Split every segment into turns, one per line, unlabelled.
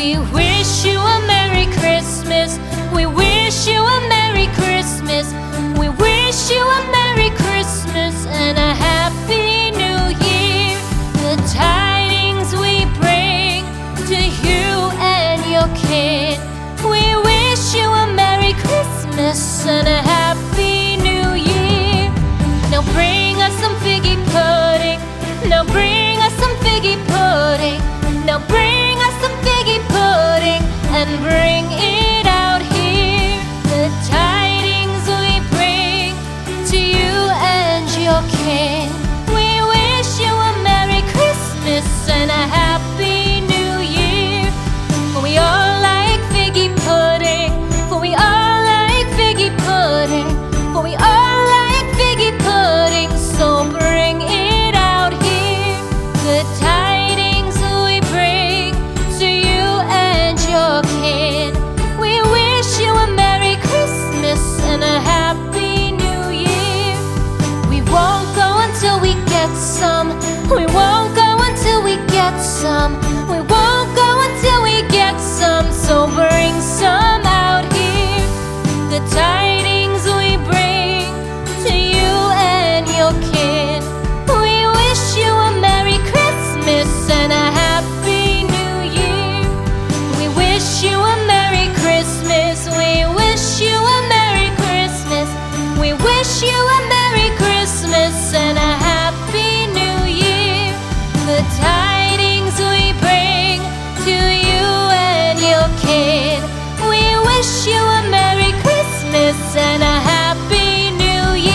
We wish you a Merry Christmas. We wish you a Merry Christmas. We wish you a Merry Christmas and a Happy New Year. The tidings we bring to you and your kid. We wish you a Merry Christmas and a Happy New Year. Now bring us some figgy pudding. Now bring us some figgy pudding. Now bring us some figgy pudding and bring it out here. The tidings we bring to you and your kin. We wish you a Merry Christmas and a Happy New Year. For we all like figgy pudding. For we all like figgy pudding. For we all like figgy pudding. So bring it out here. The tidings we bring to you and your kid. We wish you a Merry Christmas and a Happy New Year. We won't go until we get some. We won't go until we get some. We won't go until we get some. So bring some out here. The tidings we bring to you and your kid. We wish you a Merry Christmas and a Happy New Year. We wish you a Merry Christmas. We wish you a Merry Christmas. We wish you a Merry Christmas and a Happy New Year. The tidings we bring to you and your kid. We wish you a Merry Christmas and a Happy New Year.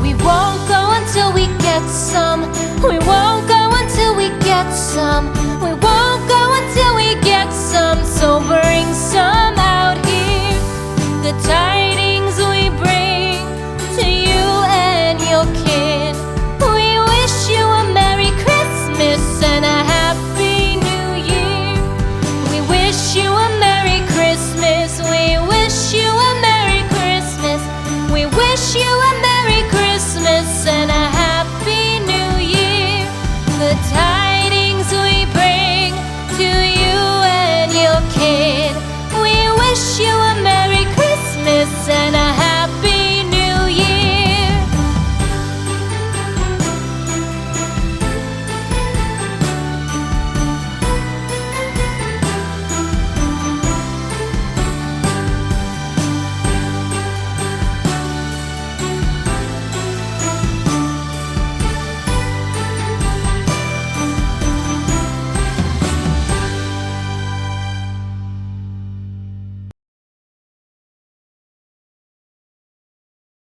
We won't go until we get some. We won't go until we get some. We won't go until we get some. So bring some out here. The tidings we bring to you and your kid. We wish you a Merry Christmas and a Happy New Year. We wish you a Merry Christmas. We wish you a Merry Christmas. We wish you a Merry Christmas and a Happy New Year. The tidings we bring to you and your kid. We wish you a Merry